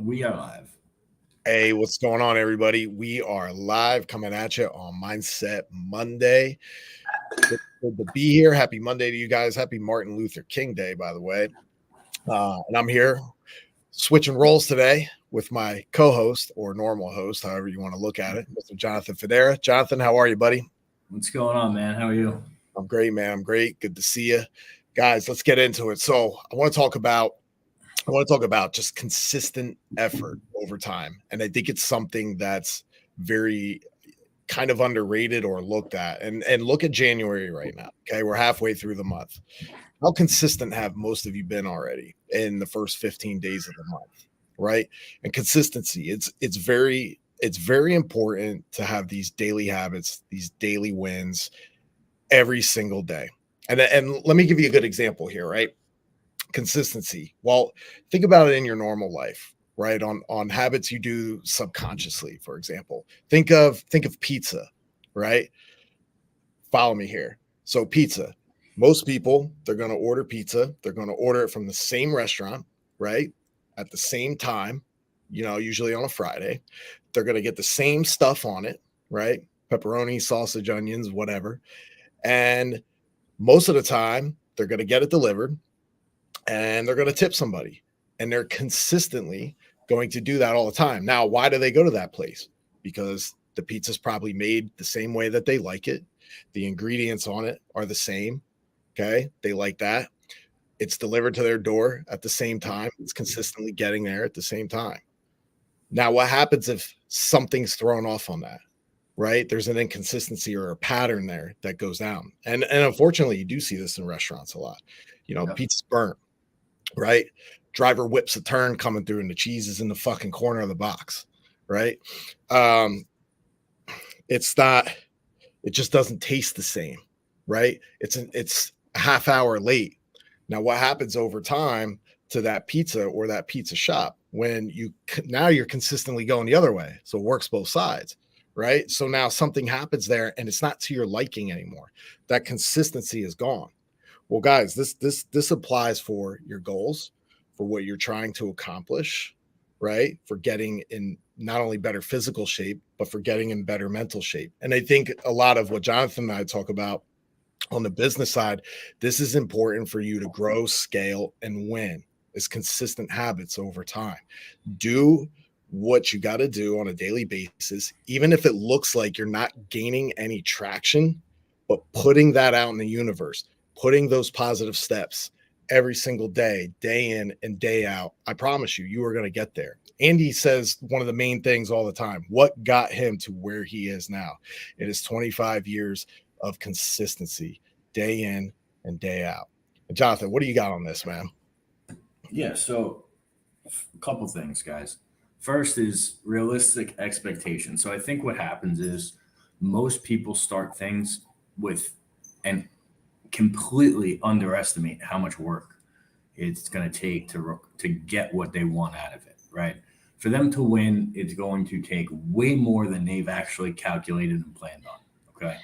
We are live. Hey, what's going on, everybody? We are live coming at you on Mindset Monday. Good to be here. Happy Monday to you guys. Happy Martin Luther King Day, by the way. And I'm here switching roles today with my co-host or normal host, however you want to look at it, Mr. Jonathan Federa. Jonathan, how are you, buddy? What's going on, man? How are you? I'm great, man. I'm great. Good to see you. Guys, let's get into it. So I want to talk about just consistent effort over time. And I think it's something that's very kind of underrated or looked at. And look at January right now. Okay. We're halfway through the month. How consistent have most of you been already in the first 15 days of the month? Right. And consistency, it's very important to have these daily habits, these daily wins every single day. And let me give you a good example here, right? Consistency. Well, think about it in your normal life, right? On habits you do subconsciously, for example. Think of pizza, right? Follow me here. So pizza. Most people, they're going to order pizza. They're going to order it from the same restaurant, right? At the same time, usually on a Friday. They're going to get the same stuff on it, right? Pepperoni, sausage, onions, whatever. And most of the time, they're going to get it delivered and they're going to tip somebody, and they're consistently going to do that all the time. Now, why do they go to that place? Because the pizza's probably made the same way that they like it. The ingredients on it are the same. Okay. They like that. It's delivered to their door at the same time. It's consistently getting there at the same time. Now, what happens if something's thrown off on that? Right? There's an inconsistency or a pattern there that goes down. And unfortunately, you do see this in restaurants a lot. Yep. Pizza's burnt, right? Driver whips a turn coming through and the cheese is in the fucking corner of the box, right? It's not, it just doesn't taste the same, right? It's a half hour late. Now, what happens over time to that pizza or that pizza shop when now you're consistently going the other way? So it works both sides, right? So now something happens there and it's not to your liking anymore. That consistency is gone. Well, guys, this applies for your goals, for what you're trying to accomplish, right? For getting in not only better physical shape, but for getting in better mental shape. And I think a lot of what Jonathan and I talk about on the business side, this is important for you to grow, scale, and win is consistent habits over time. Do what you got to do on a daily basis, even if it looks like you're not gaining any traction, but putting that out in the universe, putting those positive steps every single day, day in and day out. I promise you are going to get there. Andy says one of the main things all the time, what got him to where he is now? It is 25 years of consistency, day in and day out. And Jonathan, what do you got on this, man? Yeah. So, a couple things, guys. First is realistic expectations. So, I think what happens is most people start things with and completely underestimate how much work it's going to take to get what they want out of it, right? For them to win, it's going to take way more than they've actually calculated and planned on. Okay.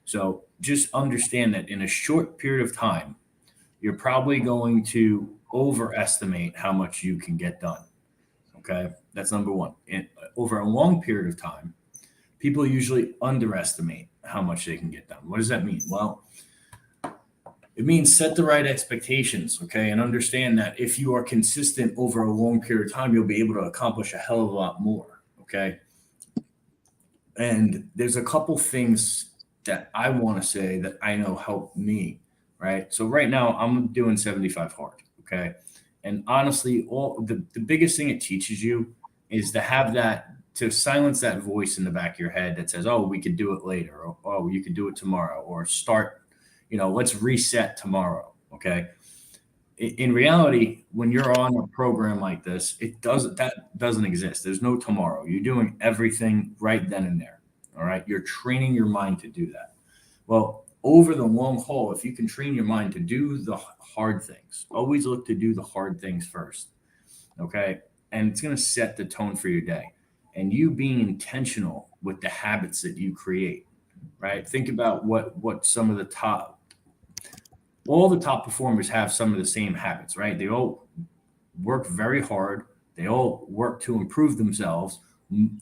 So just understand that in a short period of time, you're probably going to overestimate how much you can get done. Okay. That's number one. And over a long period of time, people usually underestimate how much they can get done. What does that mean? Well, it means set the right expectations, okay? And understand that if you are consistent over a long period of time, you'll be able to accomplish a hell of a lot more, okay? And there's a couple things that I want to say that I know help me, right? So right now I'm doing 75 hard, okay? And honestly, all the biggest thing it teaches you is to have that to silence that voice in the back of your head that says, "Oh, we could do it later," or "Oh, you could do it tomorrow," or "Start, let's reset tomorrow." Okay. In reality, when you're on a program like this, that doesn't exist. There's no tomorrow. You're doing everything right then and there. All right. You're training your mind to do that. Well, over the long haul, if you can train your mind to do the hard things, always look to do the hard things first. Okay. And it's going to set the tone for your day. And you being intentional with the habits that you create, right? Think about what some of the all the top performers have some of the same habits, right? They all work very hard. They all work to improve themselves.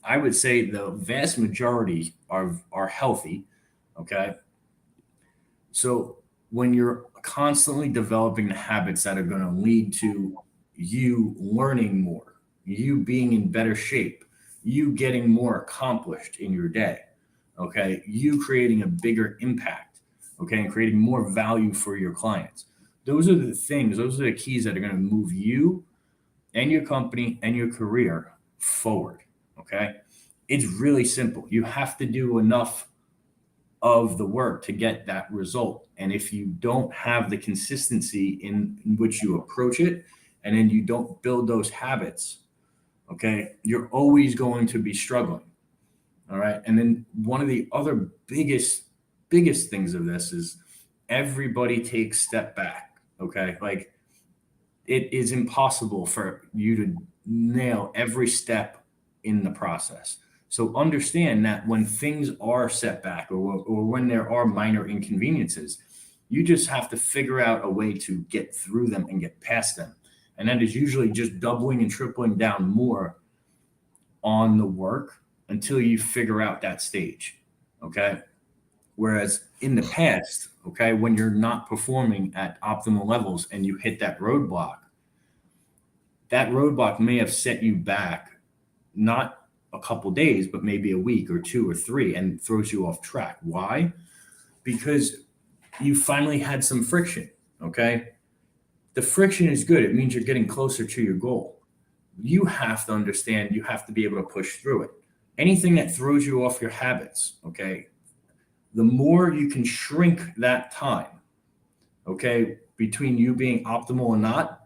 I would say the vast majority are healthy. Okay. So when you're constantly developing the habits that are going to lead to you learning more, you being in better shape, you getting more accomplished in your day, okay, you creating a bigger impact, okay, and creating more value for your clients. Those are the things, those are the keys that are going to move you and your company and your career forward, okay? It's really simple. You have to do enough of the work to get that result. And if you don't have the consistency in which you approach it, and then you don't build those habits, okay, you're always going to be struggling. All right. And then one of the other biggest things of this is everybody takes step back. Okay. Like it is impossible for you to nail every step in the process. So understand that when things are set back or when there are minor inconveniences, you just have to figure out a way to get through them and get past them. And that is usually just doubling and tripling down more on the work until you figure out that stage. Okay. Whereas in the past, okay, when you're not performing at optimal levels and you hit that roadblock may have set you back not a couple days, but maybe a week or two or three and throws you off track. Why? Because you finally had some friction. Okay. The friction is good. It means you're getting closer to your goal. You have to understand, you have to be able to push through it. Anything that throws you off your habits, okay, the more you can shrink that time, okay, between you being optimal and not,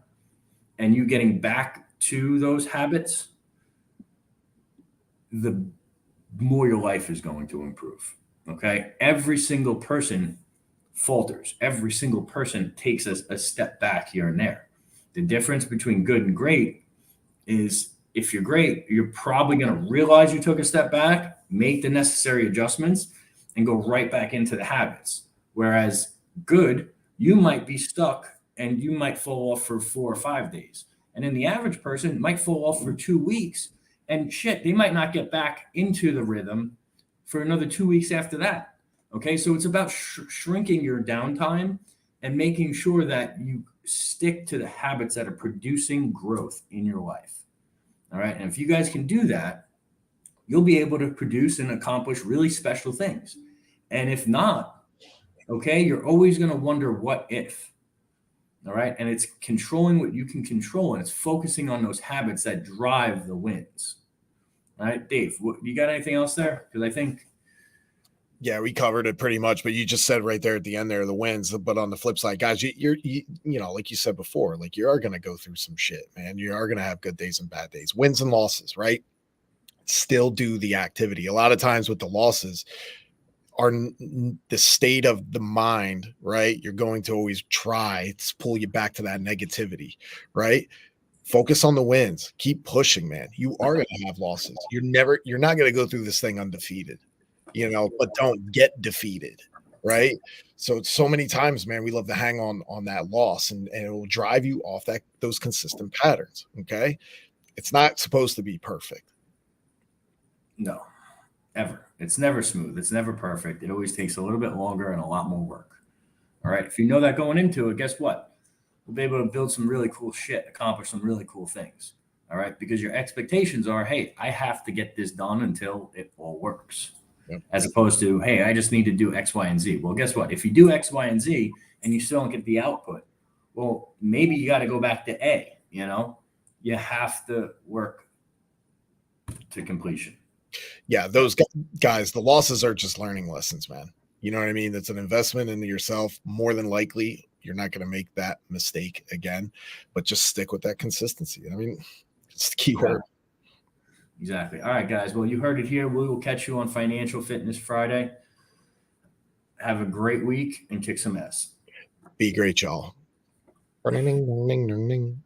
and you getting back to those habits, the more your life is going to improve. Okay. Every single person falters. Every single person takes a step back here and there. The difference between good and great is if you're great, you're probably going to realize you took a step back, make the necessary adjustments, and go right back into the habits. Whereas good, you might be stuck and you might fall off for 4 or 5 days. And then the average person might fall off for 2 weeks and shit, they might not get back into the rhythm for another 2 weeks after that. Okay. So it's about shrinking your downtime and making sure that you stick to the habits that are producing growth in your life. All right. And if you guys can do that, you'll be able to produce and accomplish really special things. And if not, okay, you're always going to wonder what if. All right. And it's controlling what you can control, and it's focusing on those habits that drive the wins. All right, Dave, you got anything else there? Because I think. Yeah, we covered it pretty much, but you just said right there at the end there, the wins. But on the flip side, guys, you know, like you said before, like you are going to go through some shit, man. You are going to have good days and bad days, wins and losses, right? Still do the activity. A lot of times with the losses are the state of the mind, right? You're going to always try to pull you back to that negativity, right? Focus on the wins. Keep pushing, man. You are going to have losses. You're not going to go through this thing undefeated, you know, but don't get defeated, right? So many times, man, we love to hang on that loss, and it will drive you off those consistent patterns. Okay. It's not supposed to be perfect. No, ever. It's never smooth. It's never perfect. It always takes a little bit longer and a lot more work. All right. If you know that going into it, guess what? We'll be able to build some really cool shit, accomplish some really cool things. All right. Because your expectations are, hey, I have to get this done until it all works. Yep. As opposed to, hey, I just need to do X, Y, and Z. Well, guess what? If you do X, Y, and Z and you still don't get the output, well, maybe you got to go back to A, you know? You have to work to completion. Yeah, those guys, the losses are just learning lessons, man. You know what I mean? It's an investment into yourself. More than likely, you're not going to make that mistake again, but just stick with that consistency. I mean, it's the key word. Exactly. All right, guys. Well, you heard it here. We will catch you on Financial Fitness Friday. Have a great week and kick some ass. Be great, y'all.